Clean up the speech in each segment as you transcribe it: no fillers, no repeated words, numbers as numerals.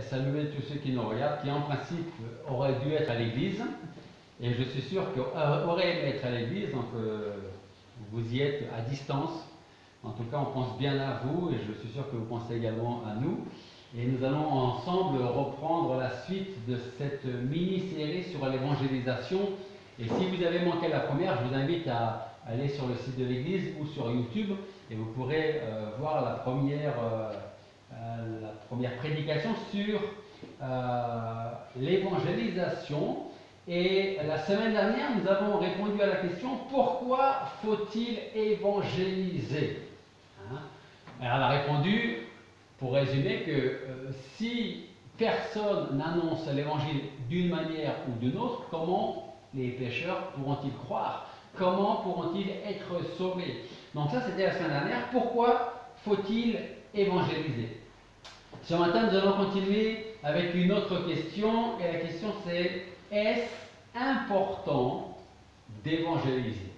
saluer tous ceux qui nous regardent, qui en principe auraient dû être à l'église. Et je suis sûr qu'auraient aimé être à l'église, donc vous y êtes à distance. En tout cas, on pense bien à vous et je suis sûr que vous pensez également à nous. Et nous allons ensemble reprendre la suite de cette mini-série sur l'évangélisation. Et si vous avez manqué la première, je vous invite à aller sur le site de l'église ou sur YouTube et vous pourrez voir la première prédication sur l'évangélisation. Et la semaine dernière, nous avons répondu à la question « Pourquoi faut-il évangéliser ?» Alors, elle a répondu, pour résumer, que si personne n'annonce l'évangile d'une manière ou d'une autre, comment les pécheurs pourront-ils croire? Comment pourront-ils être sauvés? Donc ça, c'était la semaine dernière. Pourquoi faut-il évangéliser? Ce matin, nous allons continuer avec une autre question. Et la question, c'est: est-ce important d'évangéliser?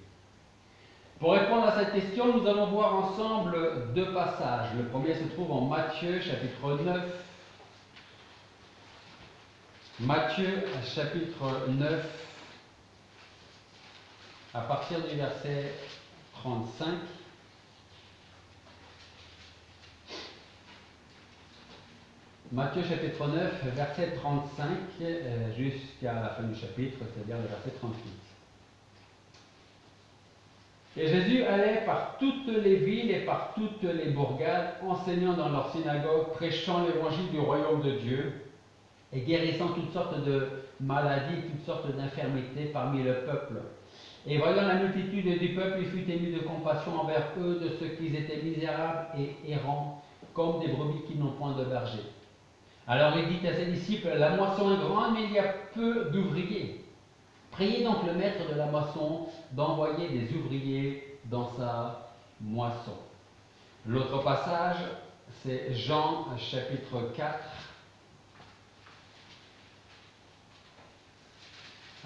Pour répondre à cette question, nous allons voir ensemble deux passages. Le premier se trouve en Matthieu, chapitre 9. Matthieu, chapitre 9, à partir du verset 35. Matthieu, chapitre 9, verset 35, jusqu'à la fin du chapitre, c'est-à-dire le verset 38. Et Jésus allait par toutes les villes et par toutes les bourgades, enseignant dans leurs synagogues, prêchant l'évangile du royaume de Dieu et guérissant toutes sortes de maladies, toutes sortes d'infirmités parmi le peuple. Et voyant la multitude du peuple, il fut ému de compassion envers eux, de ceux qui étaient misérables et errants, comme des brebis qui n'ont point de berger. Alors il dit à ses disciples: la moisson est grande, mais il y a peu d'ouvriers. Priez donc le maître de la moisson d'envoyer des ouvriers dans sa moisson. L'autre passage, c'est Jean chapitre 4,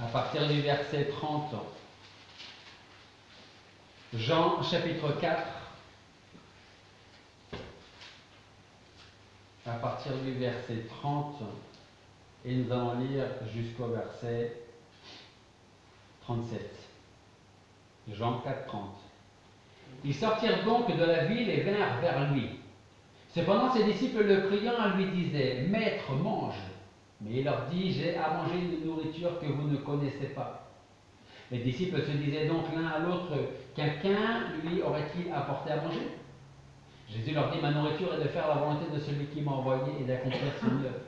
à partir du verset 30. Jean chapitre 4, à partir du verset 30, et nous allons lire jusqu'au verset 37. Jean 4, 30. Ils sortirent donc de la ville et vinrent vers lui. Cependant, ses disciples le priant lui disaient: Maître, mange. Mais il leur dit: J'ai à manger une nourriture que vous ne connaissez pas. Les disciples se disaient donc l'un à l'autre: Quelqu'un lui aurait-il apporté à manger? Jésus leur dit: Ma nourriture est de faire la volonté de celui qui m'a envoyé et d'accomplir son œuvre.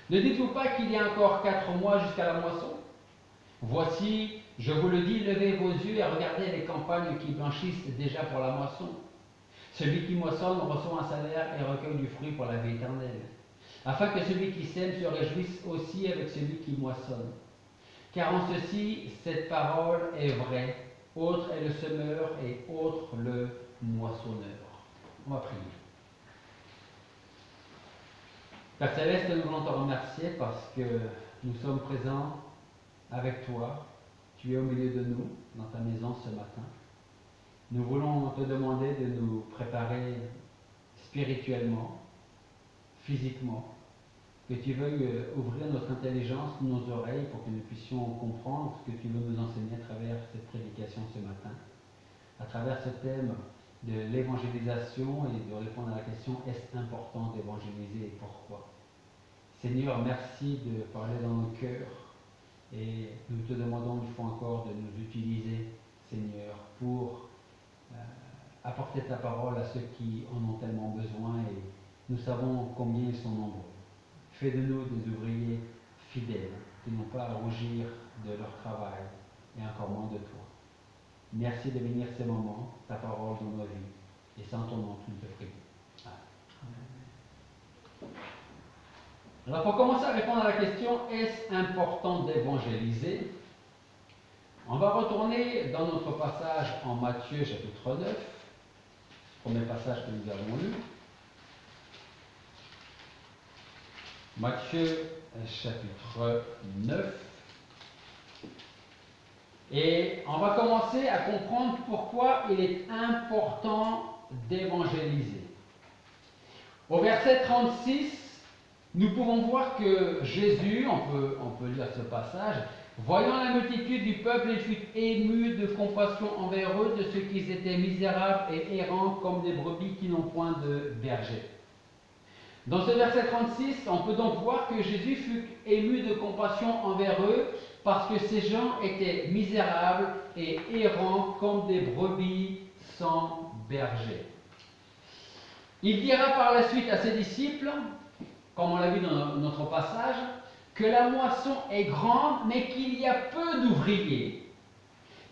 Ne dites-vous pas qu'il y a encore 4 mois jusqu'à la moisson? Voici, je vous le dis, levez vos yeux et regardez les campagnes qui blanchissent déjà pour la moisson. Celui qui moissonne reçoit un salaire et recueille du fruit pour la vie éternelle, afin que celui qui sème se réjouisse aussi avec celui qui moissonne. Car en ceci, cette parole est vraie, autre est le semeur et autre le moissonneur. On va prier. Père Céleste, nous voulons te remercier parce que nous sommes présents avec toi. Tu es au milieu de nous, dans ta maison ce matin. Nous voulons te demander de nous préparer spirituellement, physiquement, que tu veuilles ouvrir notre intelligence, nos oreilles, pour que nous puissions comprendre ce que tu veux nous enseigner à travers cette prédication ce matin, à travers ce thème de l'évangélisation et de répondre à la question: est-ce important d'évangéliser et pourquoi? Seigneur, merci de parler dans nos cœurs et nous te demandons une fois encore de nous utiliser, Seigneur, pour apporter ta parole à ceux qui en ont tellement besoin, et nous savons combien ils sont nombreux. Fais de nous des ouvriers fidèles qui n'ont pas à rougir de leur travail et encore moins de toi. Merci de bénir ces moments, ta parole dans nos vies, et c'est en ton nom que nous te prions. Amen. Alors pour commencer à répondre à la question: est-ce important d'évangéliser? On va retourner dans notre passage en Matthieu chapitre 9, premier passage que nous avons lu. Matthieu chapitre 9. Et on va commencer à comprendre pourquoi il est important d'évangéliser. Au verset 36, nous pouvons voir que Jésus, on peut lire ce passage, voyant la multitude du peuple, il fut ému de compassion envers eux, de ceux qui étaient misérables et errants comme des brebis qui n'ont point de berger. Dans ce verset 36, on peut donc voir que Jésus fut ému de compassion envers eux parce que ces gens étaient misérables et errants comme des brebis sans berger. Il dira par la suite à ses disciples, comme on l'a vu dans notre passage, que la moisson est grande, mais qu'il y a peu d'ouvriers.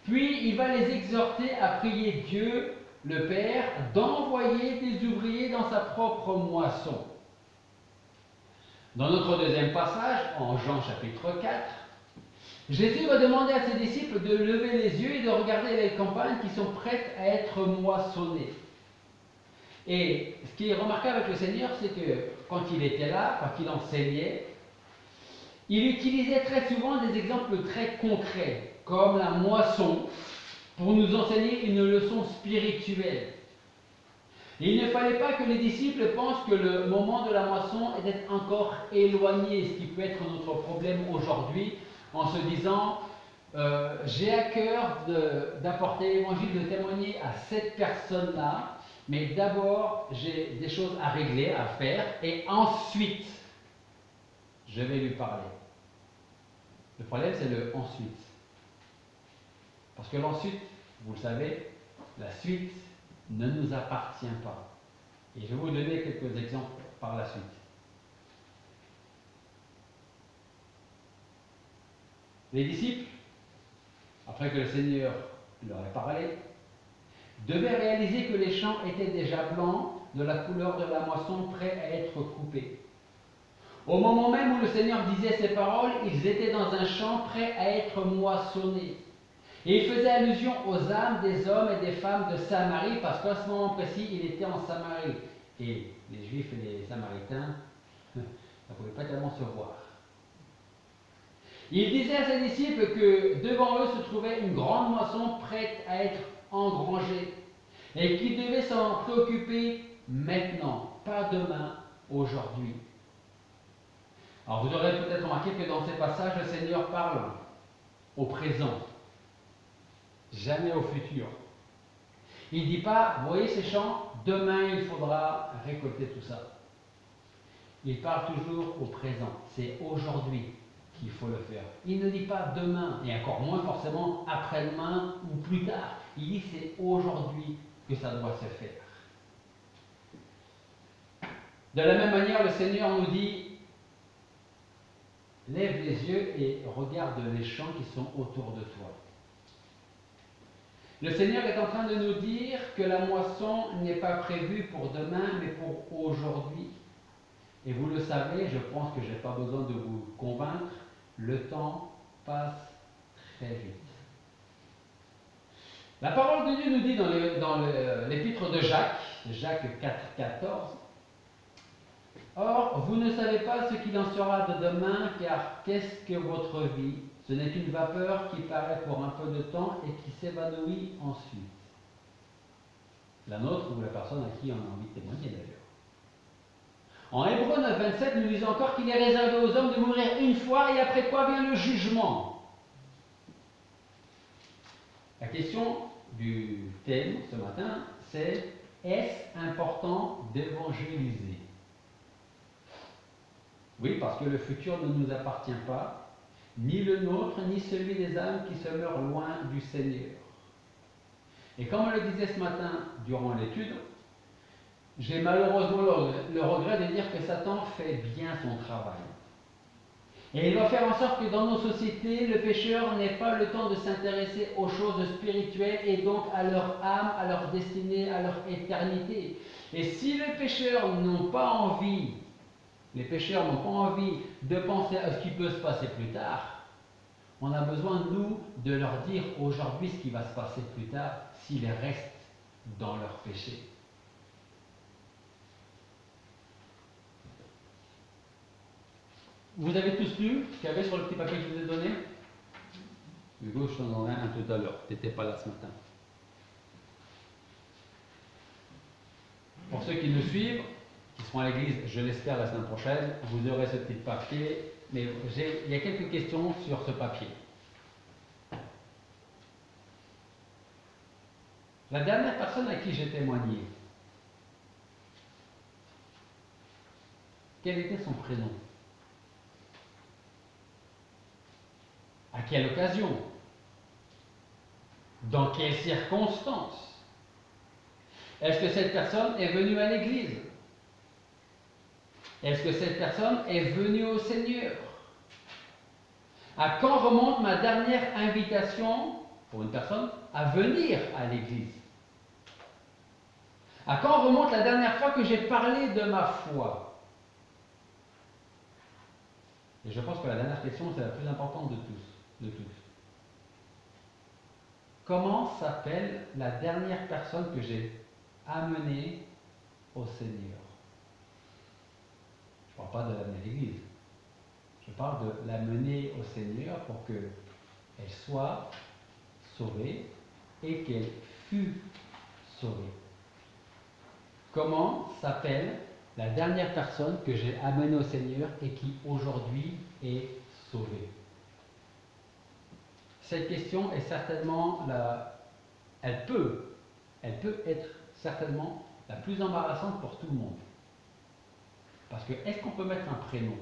Puis il va les exhorter à prier Dieu, le Père, d'envoyer des ouvriers dans sa propre moisson. Dans notre deuxième passage, en Jean chapitre 4, Jésus va demander à ses disciples de lever les yeux et de regarder les campagnes qui sont prêtes à être moissonnées. Et ce qui est remarquable avec le Seigneur, c'est que quand il était là, quand il enseignait, il utilisait très souvent des exemples très concrets, comme la moisson, pour nous enseigner une leçon spirituelle. Et il ne fallait pas que les disciples pensent que le moment de la moisson était encore éloigné, ce qui peut être notre problème aujourd'hui, en se disant j'ai à cœur d'apporter l'évangile, de témoigner à cette personne-là, mais d'abord j'ai des choses à régler, à faire, et ensuite je vais lui parler. Le problème c'est le ensuite. Parce que l'ensuite, vous le savez, la suite ne nous appartient pas. Et je vais vous donner quelques exemples par la suite. Les disciples, après que le Seigneur leur ait parlé, devaient réaliser que les champs étaient déjà blancs, de la couleur de la moisson, prêts à être coupés. Au moment même où le Seigneur disait ces paroles, ils étaient dans un champ prêt à être moissonnés. Et il faisait allusion aux âmes des hommes et des femmes de Samarie, parce qu'à ce moment précis, il était en Samarie. Et les Juifs et les Samaritains, ça ne pouvait pas tellement se voir. Il disait à ses disciples que devant eux se trouvait une grande moisson prête à être engrangée, et qu'ils devaient s'en préoccuper maintenant, pas demain, aujourd'hui. Alors vous aurez peut-être remarqué que dans ces passages, le Seigneur parle au présent, jamais au futur. Il ne dit pas, vous voyez ces champs, demain il faudra récolter tout ça. Il parle toujours au présent, c'est aujourd'hui qu'il faut le faire. Il ne dit pas demain, et encore moins forcément après-demain ou plus tard. Il dit c'est aujourd'hui que ça doit se faire. De la même manière, le Seigneur nous dit, lève les yeux et regarde les champs qui sont autour de toi. Le Seigneur est en train de nous dire que la moisson n'est pas prévue pour demain, mais pour aujourd'hui. Et vous le savez, je pense que je n'ai pas besoin de vous convaincre, le temps passe très vite. La parole de Dieu nous dit dans l'épître de Jacques, Jacques 4, 14, « Or, vous ne savez pas ce qu'il en sera de demain, car qu'est-ce que votre vie? Ce n'est qu'une vapeur qui paraît pour un peu de temps et qui s'évanouit ensuite. » La nôtre ou la personne à qui on a envie de témoigner d'ailleurs. En Hébreux 9, 27, nous lisons encore qu'il est réservé aux hommes de mourir une fois et après quoi vient le jugement. La question du thème ce matin, c'est est-ce important d'évangéliser? Oui, parce que le futur ne nous appartient pas, ni le nôtre, ni celui des âmes qui se meurent loin du Seigneur. Et comme on le disait ce matin durant l'étude, j'ai malheureusement le regret de dire que Satan fait bien son travail. Et il va faire en sorte que dans nos sociétés, le pécheur n'ait pas le temps de s'intéresser aux choses spirituelles et donc à leur âme, à leur destinée, à leur éternité. Et si les pécheurs n'ont pas envie de penser à ce qui peut se passer plus tard, on a besoin, nous, de leur dire aujourd'hui ce qui va se passer plus tard s'ils restent dans leur péché. Vous avez tous lu ce qu'il y avait sur le petit papier que je vous ai donné? Hugo, je t'en donnerai un tout à l'heure. Tu n'étais pas là ce matin. Pour ceux qui nous suivent, qui se seront à l'église, je l'espère, la semaine prochaine. Vous aurez ce petit papier, mais il y a quelques questions sur ce papier. La dernière personne à qui j'ai témoigné, quel était son prénom? À quelle occasion? Dans quelles circonstances? Est-ce que cette personne est venue à l'église? Est-ce que cette personne est venue au Seigneur? À quand remonte ma dernière invitation pour une personne à venir à l'église? À quand remonte la dernière fois que j'ai parlé de ma foi? Et je pense que la dernière question, c'est la plus importante de tous. Comment s'appelle la dernière personne que j'ai amenée au Seigneur? Je ne parle pas de l'amener à l'église. Je parle de l'amener au Seigneur pour qu'elle soit sauvée et qu'elle fût sauvée. Comment s'appelle la dernière personne que j'ai amenée au Seigneur et qui aujourd'hui est sauvée? Cette question est certainement elle peut être certainement la plus embarrassante pour tout le monde. Parce que est-ce qu'on peut mettre un prénom?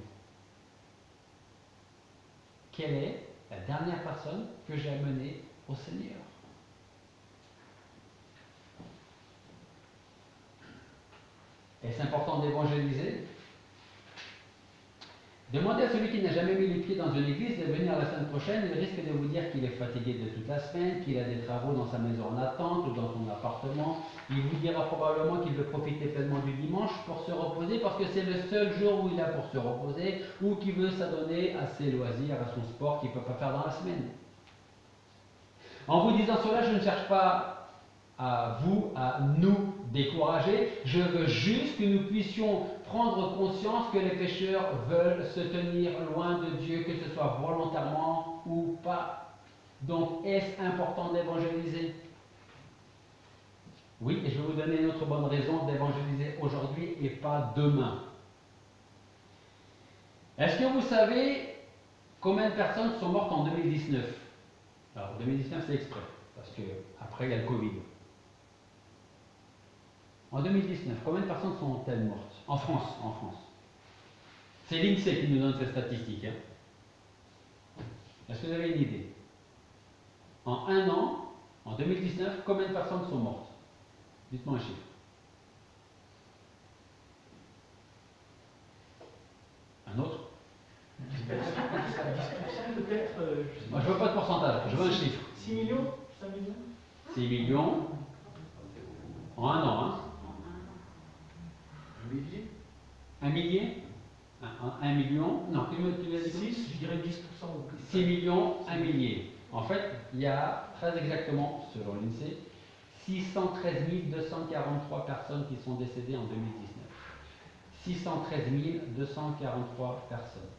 Quelle est la dernière personne que j'ai amenée au Seigneur? Est-ce important d'évangéliser? Demandez à celui qui n'a jamais mis les pieds dans une église de venir la semaine prochaine. Il risque de vous dire qu'il est fatigué de toute la semaine, qu'il a des travaux dans sa maison en attente ou dans son appartement. Il vous dira probablement qu'il veut profiter pleinement du dimanche pour se reposer parce que c'est le seul jour où il a pour se reposer ou qu'il veut s'adonner à ses loisirs, à son sport qu'il ne peut pas faire dans la semaine. En vous disant cela, je ne cherche pas à nous décourager. Je veux juste que nous puissions prendre conscience que les pécheurs veulent se tenir loin de Dieu, que ce soit volontairement ou pas. Donc, est-ce important d'évangéliser? Oui, et je vais vous donner une autre bonne raison d'évangéliser aujourd'hui et pas demain. Est-ce que vous savez combien de personnes sont mortes en 2019? Alors, 2019, c'est exprès, parce qu'après, il y a le Covid. En 2019, combien de personnes sont-elles mortes? En France. C'est l'INSEE qui nous donne ces statistiques. Est-ce que vous avez une idée? En un an, en 2019, combien de personnes sont mortes? Dites-moi un chiffre. Un autre? 10% peut-être. Moi, je veux pas de pourcentage, je veux un chiffre. 6 millions? 5 millions? 6 millions en un an. Hein? Un millier? Un millier? Un million? Non, tu m'as dit 6, je dirais 10%. 6 millions, un millier. En fait, il y a très exactement, selon l'INSEE, 613 243 personnes qui sont décédées en 2019. 613 243 personnes.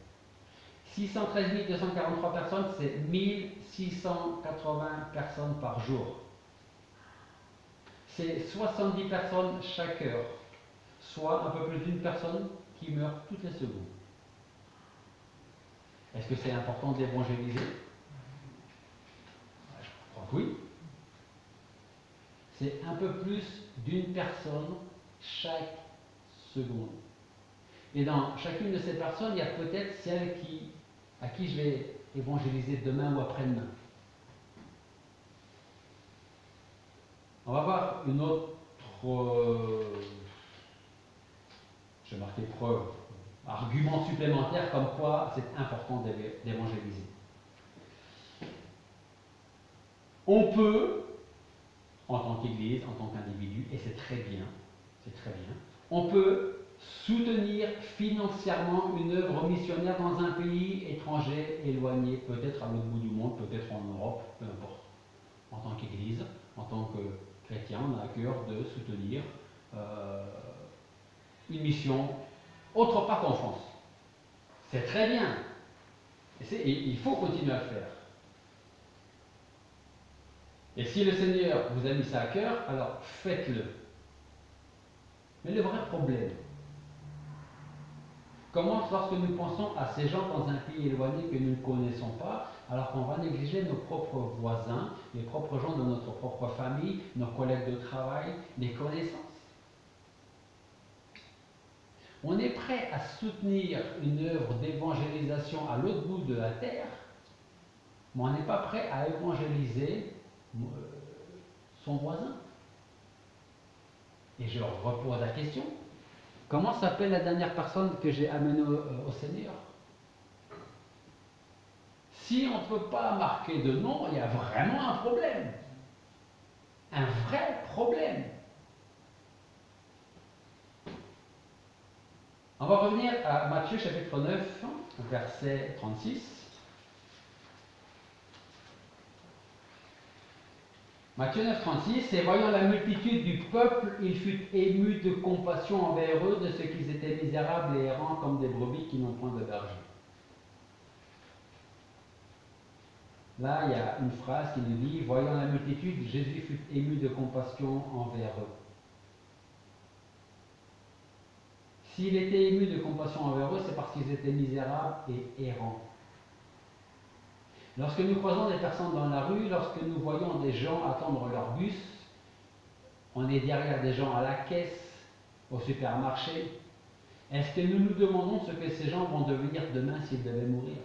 613 243 personnes, c'est 1680 personnes par jour. C'est 70 personnes chaque heure, soit un peu plus d'une personne qui meurt toutes les secondes. Est-ce que c'est important d'évangéliser? Je crois que oui. C'est un peu plus d'une personne chaque seconde. Et dans chacune de ces personnes, il y a peut-être celle à qui je vais évangéliser demain ou après-demain. On va voir une autre, j'ai marqué preuve, argument supplémentaire comme quoi c'est important d'évangéliser. On peut, en tant qu'Église, en tant qu'individu, et c'est très bien, on peut soutenir financièrement une œuvre missionnaire dans un pays étranger, éloigné, peut-être à l'autre bout du monde, peut-être en Europe, peu importe. En tant qu'Église, en tant que chrétien, on a à cœur de soutenir une mission autre part qu'en France. C'est très bien. Et il faut continuer à le faire. Et si le Seigneur vous a mis ça à cœur, alors faites-le. Mais le vrai problème, Comment, lorsque nous pensons à ces gens dans un pays éloigné que nous ne connaissons pas, alors qu'on va négliger nos propres voisins, les propres gens de notre propre famille, nos collègues de travail, les connaissances? On est prêt à soutenir une œuvre d'évangélisation à l'autre bout de la terre, mais on n'est pas prêt à évangéliser son voisin. Et je repose la question, comment s'appelle la dernière personne que j'ai amenée au Seigneur? Si on ne peut pas marquer de nom, il y a vraiment un problème. Un vrai problème. On va revenir à Matthieu chapitre 9, verset 36. Matthieu 9, 36, et voyant la multitude du peuple, il fut ému de compassion envers eux, de ce qu'ils étaient misérables et errants comme des brebis qui n'ont point de berger. Là, il y a une phrase qui nous dit, voyant la multitude, Jésus fut ému de compassion envers eux. S'il était ému de compassion envers eux, c'est parce qu'ils étaient misérables et errants. Lorsque nous croisons des personnes dans la rue, lorsque nous voyons des gens attendre leur bus, on est derrière des gens à la caisse, au supermarché, est-ce que nous nous demandons ce que ces gens vont devenir demain s'ils devaient mourir?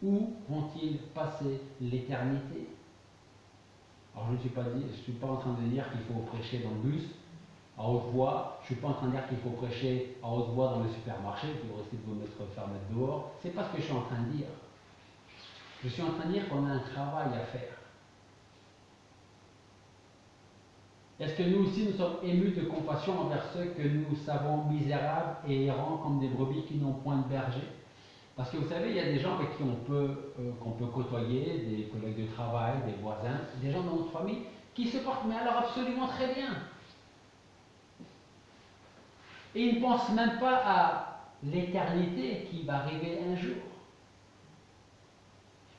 Où vont-ils passer l'éternité? Alors je ne suis pas en train de dire qu'il faut prêcher dans le bus, à haute voix, je ne suis pas en train de dire qu'il faut prêcher à haute voix dans le supermarché, vous risquez de vous faire mettre dehors. C'est pas ce que je suis en train de dire. Je suis en train de dire qu'on a un travail à faire. Est-ce que nous aussi nous sommes émus de compassion envers ceux que nous savons misérables et errants comme des brebis qui n'ont point de berger? Parce que vous savez, il y a des gens avec qui qu'on peut côtoyer, des collègues de travail, des voisins, des gens dans notre famille, qui se portent mais alors absolument très bien. Et ils ne pensent même pas à l'éternité qui va arriver un jour.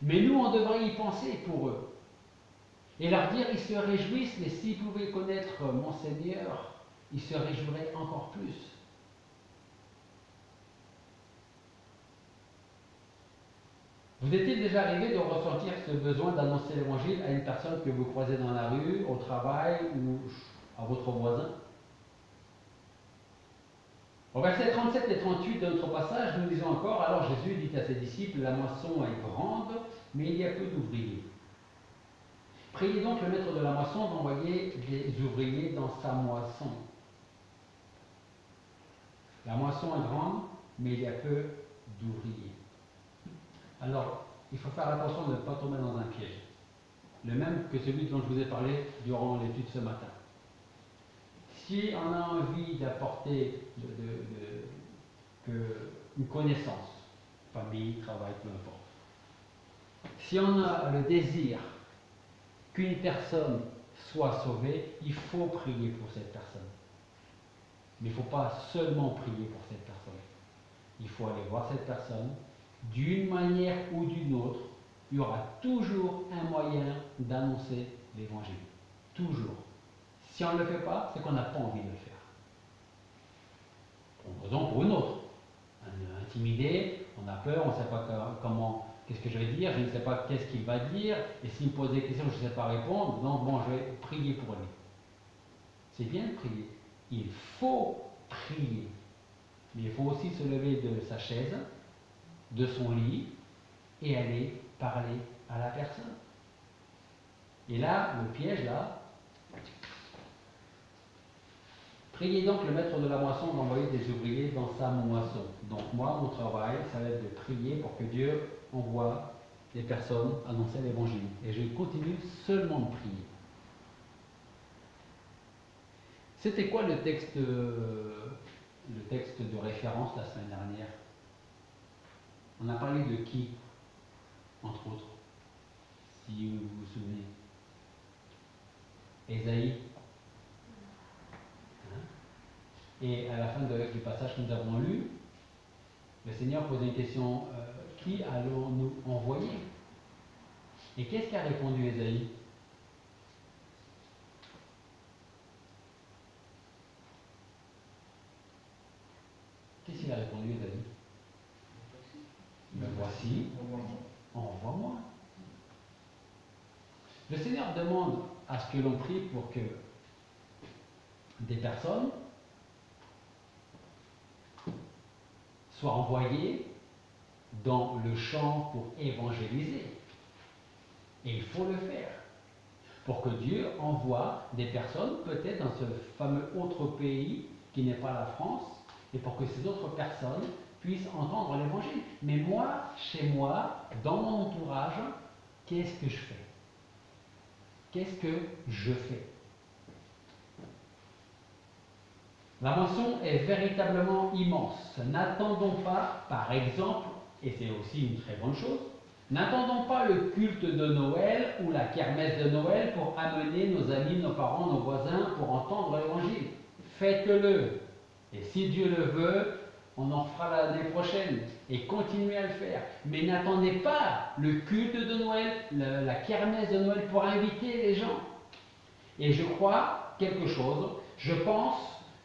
Mais nous, on devrait y penser pour eux. Et leur dire, ils se réjouissent, mais s'ils pouvaient connaître mon Seigneur, ils se réjouiraient encore plus. Vous est-il déjà arrivé de ressentir ce besoin d'annoncer l'évangile à une personne que vous croisez dans la rue, au travail ou à votre voisin? Au verset 37 et 38 de notre passage, nous lisons encore, alors Jésus dit à ses disciples, la moisson est grande, mais il y a peu d'ouvriers. Priez donc le maître de la moisson d'envoyer des ouvriers dans sa moisson. La moisson est grande, mais il y a peu d'ouvriers. Alors, il faut faire attention de ne pas tomber dans un piège. Le même que celui dont je vous ai parlé durant l'étude ce matin. Si on a envie d'apporter une connaissance, famille, travail, peu importe, si on a le désir qu'une personne soit sauvée, il faut prier pour cette personne. Mais il ne faut pas seulement prier pour cette personne. Il faut aller voir cette personne. D'une manière ou d'une autre, il y aura toujours un moyen d'annoncer l'évangile. Toujours. Si on ne le fait pas, c'est qu'on n'a pas envie de le faire. Pour une raison ou pour une autre. On est intimidé, on a peur, on ne sait pas comment, qu'est-ce que je vais dire, je ne sais pas qu'est-ce qu'il va dire, et s'il me pose des questions, je ne sais pas répondre, donc bon, je vais prier pour lui. C'est bien de prier. Il faut prier. Mais il faut aussi se lever de sa chaise, de son lit, et aller parler à la personne. Et là, le piège, là, priez donc le maître de la moisson d'envoyer des ouvriers dans sa moisson. Donc moi, mon travail, ça va être de prier pour que Dieu envoie des personnes annoncer l'évangile. Et je continue seulement de prier. C'était quoi le texte de référence la semaine dernière? On a parlé de qui, entre autres, si vous vous souvenez? Ésaïe. Et à la fin du passage que nous avons lu, le Seigneur posait une question, qui allons-nous envoyer? Et qu'est-ce qu'a répondu Ésaïe? Qu'est-ce qu'il a répondu, David? Me voici, envoie-moi. Le Seigneur demande à ce que l'on prie pour que des personnes soient envoyées dans le champ pour évangéliser. Et il faut le faire pour que Dieu envoie des personnes, peut-être dans ce fameux autre pays qui n'est pas la France, et pour que ces autres personnes puissent entendre l'évangile. Mais moi, chez moi, dans mon entourage, qu'est-ce que je fais? Qu'est-ce que je fais? La moisson est véritablement immense. N'attendons pas, par exemple, et c'est aussi une très bonne chose, n'attendons pas le culte de Noël ou la kermesse de Noël pour amener nos amis, nos parents, nos voisins pour entendre l'évangile. Faites-le. Et si Dieu le veut, on en fera l'année prochaine. Et continuez à le faire. Mais n'attendez pas le culte de Noël, la kermesse de Noël pour inviter les gens. Et je crois quelque chose. Je pense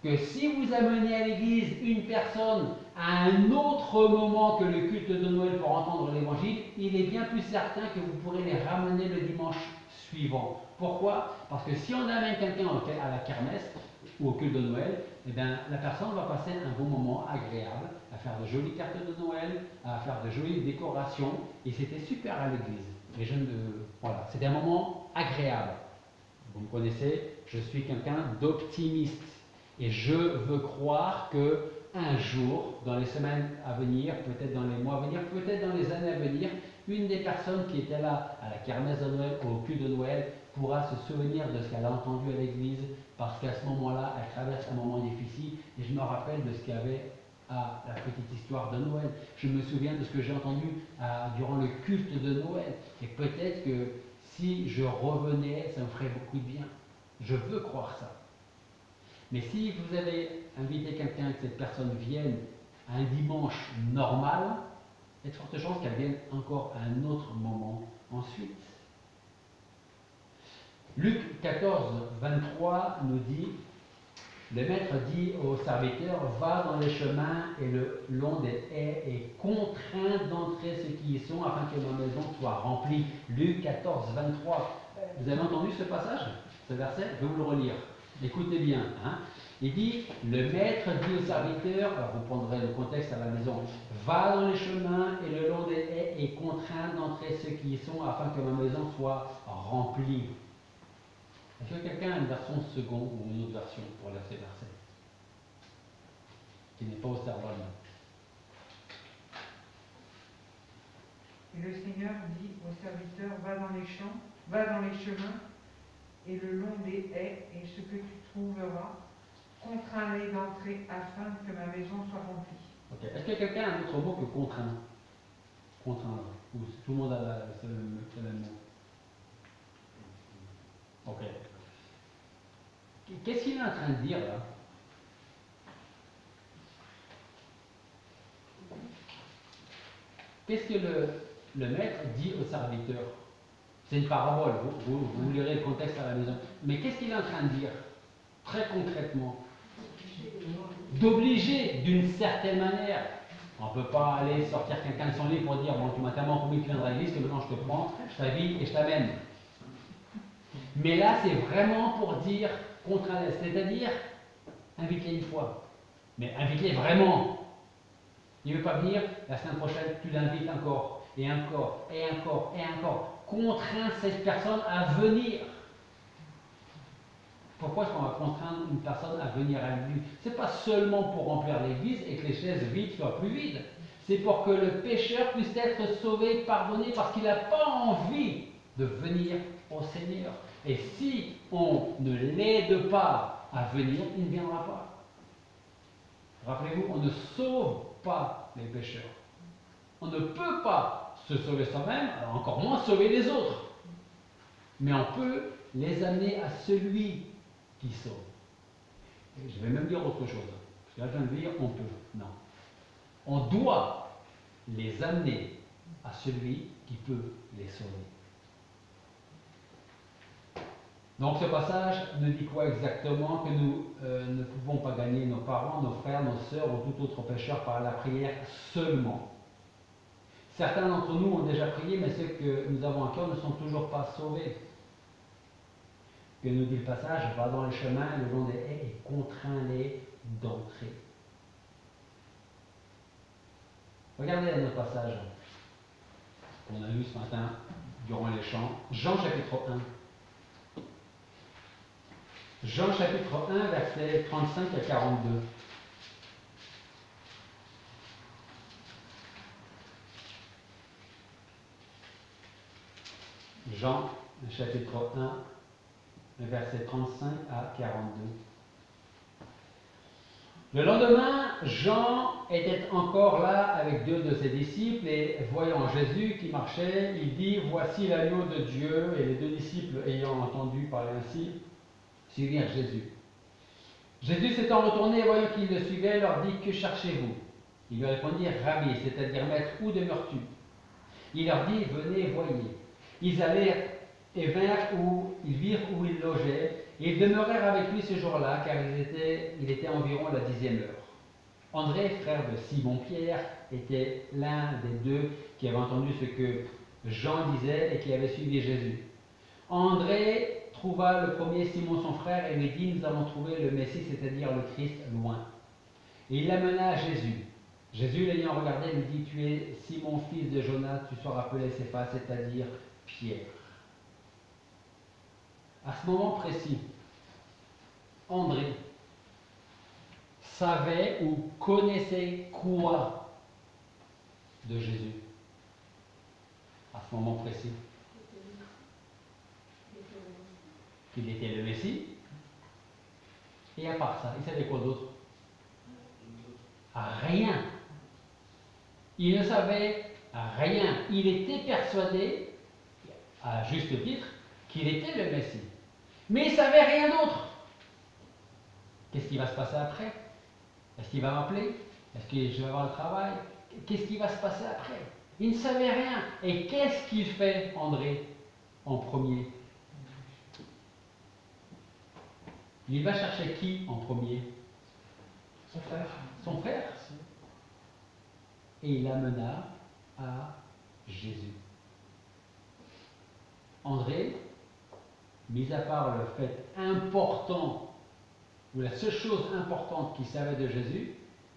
que si vous amenez à l'église une personne à un autre moment que le culte de Noël pour entendre l'évangile, il est bien plus certain que vous pourrez les ramener le dimanche suivant. Pourquoi? Parce que si on amène quelqu'un à la kermesse ou au culte de Noël, eh bien, la personne va passer un bon moment agréable, à faire de jolies cartes de Noël, à faire de jolies décorations, et c'était super à l'église. Les jeunes voilà, c'était un moment agréable. Vous me connaissez, je suis quelqu'un d'optimiste. Et je veux croire que un jour, dans les semaines à venir, peut-être dans les mois à venir, peut-être dans les années à venir, une des personnes qui était là à la kermesse de Noël, au culte de Noël, pourra se souvenir de ce qu'elle a entendu à l'église, parce qu'à ce moment-là, elle traverse un moment difficile. Et je me rappelle de ce qu'il y avait à la petite histoire de Noël. Je me souviens de ce que j'ai entendu durant le culte de Noël. Et peut-être que si je revenais, ça me ferait beaucoup de bien. Je veux croire ça. Mais si vous avez invité quelqu'un, que cette personne vienne à un dimanche normal, il y a de fortes chances qu'elle vienne encore à un autre moment ensuite. Luc 14, 23 nous dit, le maître dit au serviteur, va dans les chemins et le long des haies et contraint d'entrer ceux qui y sont afin que ma maison soit remplie. Luc 14, 23. Vous avez entendu ce passage, ce verset? Je vais vous le relire. Écoutez bien. Hein. Il dit, le maître dit au serviteur, alors vous prendrez le contexte à la maison, va dans les chemins et le long des haies et contraint d'entrer ceux qui y sont afin que ma maison soit remplie. Est-ce que quelqu'un a une version seconde ou une autre version pour ces versets qui n'est pas au cerveau? Et le Seigneur dit au serviteur, va dans les champs, va dans les chemins et le long des haies, et ce que tu trouveras, contrains-les d'entrer afin que ma maison soit remplie. Okay. Est-ce que quelqu'un a un autre mot que contraint? Contraindre. Ou tout le monde a le même mot? Ok. Qu'est-ce qu'il est en train de dire là? Qu'est-ce que le maître dit au serviteur? C'est une parabole, vous lirez le contexte à la maison. Mais qu'est-ce qu'il est en train de dire? Très concrètement. D'obliger d'une certaine manière. On ne peut pas aller sortir quelqu'un de son lit pour dire, bon, tu m'as tellement promis que tu viendras à l'église que maintenant je te prends, je t'habille et je t'amène. Mais là, c'est vraiment pour dire contraire, c'est-à-dire invite-les une fois. Mais invite-les vraiment. Il ne veut pas venir, la semaine prochaine, tu l'invites encore, et encore, et encore, et encore. Contrains cette personne à venir. Pourquoi est-ce qu'on va contraindre une personne à venir à l'église? Ce n'est pas seulement pour remplir l'église et que les chaises vides soient plus vides. C'est pour que le pécheur puisse être sauvé, pardonné, parce qu'il n'a pas envie de venir au Seigneur. Et si on ne l'aide pas à venir, il ne viendra pas. Rappelez-vous, on ne sauve pas les pécheurs. On ne peut pas se sauver soi-même, encore moins sauver les autres. Mais on peut les amener à celui qui sauve. Et je vais même dire autre chose. Parce que là, je viens de dire on peut. Non. On doit les amener à celui qui peut les sauver. Donc ce passage nous dit quoi exactement? Que nous ne pouvons pas gagner nos parents, nos frères, nos sœurs ou tout autre pécheur par la prière seulement. Certains d'entre nous ont déjà prié, mais ceux que nous avons à cœur ne sont toujours pas sauvés. Que nous dit le passage, va dans les chemins, le long des haies et contrains-les d'entrer. Regardez notre passage qu'on a lu ce matin durant les chants. Jean chapitre 1. Jean chapitre 1, versets 35 à 42. Jean chapitre 1, versets 35 à 42. Le lendemain, Jean était encore là avec deux de ses disciples et voyant Jésus qui marchait, il dit, voici l'agneau de Dieu. Et les deux disciples ayant entendu parler ainsi, suivirent Jésus. Jésus s'étant retourné et voyant qu'ils le suivaient, leur dit, que cherchez-vous? Ils lui répondirent, Rabbi, c'est-à-dire maître, où demeures-tu? Il leur dit, venez, voyez. Ils allèrent et ils virent où il logeait, et ils demeurèrent avec lui ce jour-là, car il était environ la 10e heure. André, frère de Simon-Pierre, était l'un des deux qui avait entendu ce que Jean disait et qui avait suivi Jésus. André trouva le premier Simon son frère et lui dit, nous avons trouvé le Messie, c'est-à-dire le Christ, loin. Et il l'amena à Jésus. Jésus, l'ayant regardé, lui dit, tu es Simon, fils de Jonas, tu seras appelé Céphas, c'est-à-dire Pierre. À ce moment précis, André savait ou connaissait quoi de Jésus? À ce moment précis, qu'il était le Messie. Et à part ça, il savait quoi d'autre? Rien. Il ne savait rien. Il était persuadé, à juste titre, qu'il était le Messie. Mais il ne savait rien d'autre. Qu'est-ce qui va se passer après? Est-ce qu'il va m'appeler? Est-ce que je vais avoir le travail? Qu'est-ce qui va se passer après? Il ne savait rien. Et qu'est-ce qu'il fait, André, en premier? Il va chercher qui en premier? Son frère. Son frère. Et il l'amena à Jésus. André, mis à part le fait important, ou la seule chose importante qu'il savait de Jésus,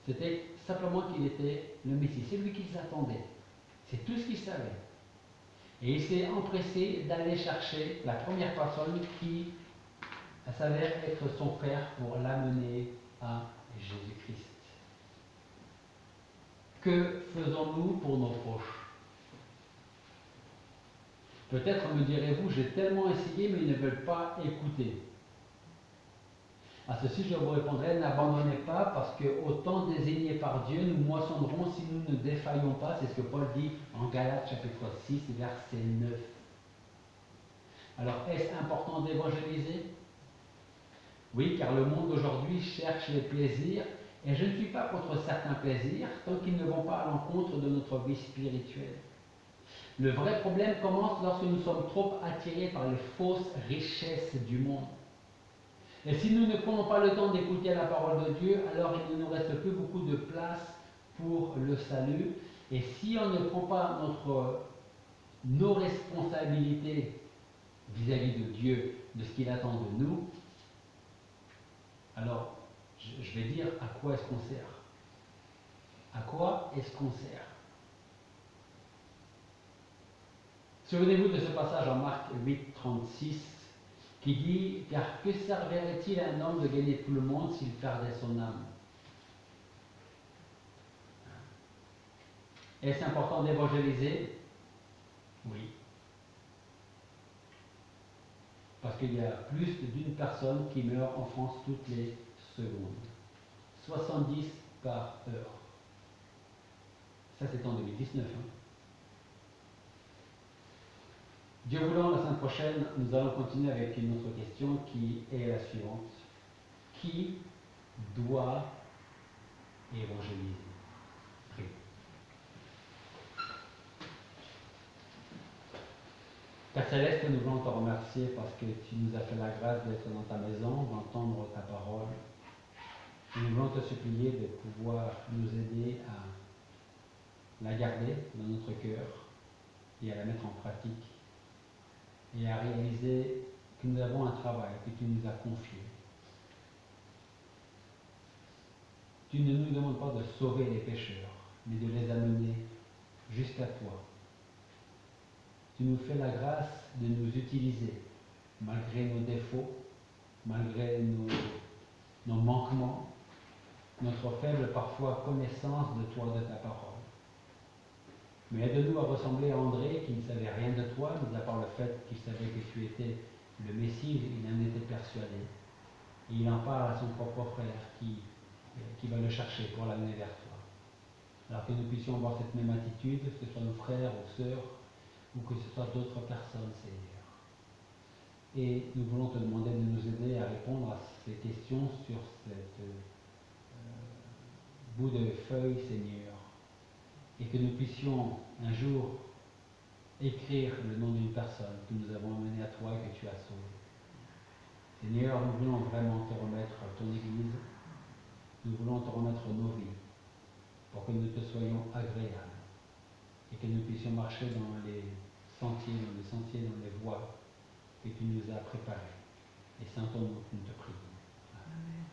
c'était simplement qu'il était le Messie. C'est lui qu'ils attendaient. C'est tout ce qu'il savait. Et il s'est empressé d'aller chercher la première personne qui s'avère être son frère pour l'amener à Jésus-Christ. Que faisons-nous pour nos proches? Peut-être me direz-vous, j'ai tellement essayé, mais ils ne veulent pas écouter. À ceci, je vous répondrai, n'abandonnez pas, parce que au temps désigné par Dieu, nous moissonnerons si nous ne défaillons pas. C'est ce que Paul dit en Galates chapitre 6, verset 9. Alors, est-ce important d'évangéliser? Oui, car le monde aujourd'hui cherche les plaisirs, et je ne suis pas contre certains plaisirs, tant qu'ils ne vont pas à l'encontre de notre vie spirituelle. Le vrai problème commence lorsque nous sommes trop attirés par les fausses richesses du monde. Et si nous ne prenons pas le temps d'écouter la parole de Dieu, alors il ne nous reste plus beaucoup de place pour le salut. Et si on ne prend pas nos responsabilités vis-à-vis de Dieu, de ce qu'il attend de nous, alors je vais dire à quoi est-ce qu'on sert? À quoi est-ce qu'on sert? Souvenez-vous de ce passage en Marc 8, 36, qui dit, car que servirait-il à un homme de gagner tout le monde s'il perdait son âme? Est-ce important d'évangéliser? Oui. Parce qu'il y a plus d'une personne qui meurt en France toutes les secondes. 70 par heure. Ça, c'est en 2019. Dieu voulant, la semaine prochaine, nous allons continuer avec une autre question qui est la suivante. Qui doit évangéliser? Priez. Père Céleste, nous voulons te remercier parce que tu nous as fait la grâce d'être dans ta maison, d'entendre ta parole. Et nous voulons te supplier de pouvoir nous aider à la garder dans notre cœur et à la mettre en pratique et à réaliser que nous avons un travail que tu nous as confié. Tu ne nous demandes pas de sauver les pécheurs, mais de les amener jusqu'à toi. Tu nous fais la grâce de nous utiliser, malgré nos défauts, malgré nos manquements, notre faible parfois connaissance de toi, de ta parole. Mais aide-nous à ressembler à André, qui ne savait rien de toi, mis à part le fait qu'il savait que tu étais le Messie, il en était persuadé. Et il en parle à son propre frère qui va le chercher pour l'amener vers toi. Alors que nous puissions avoir cette même attitude, que ce soit nos frères ou sœurs, ou que ce soit d'autres personnes, Seigneur. Et nous voulons te demander de nous aider à répondre à ces questions sur cette bout de feuille, Seigneur, et que nous puissions un jour écrire le nom d'une personne que nous avons amenée à toi et que tu as sauvée. Seigneur, nous voulons vraiment te remettre ton Église, nous voulons te remettre nos vies, pour que nous te soyons agréables, et que nous puissions marcher dans les sentiers, dans les voies que tu nous as préparées. Et c'est en ton nom que nous te prions. Amen.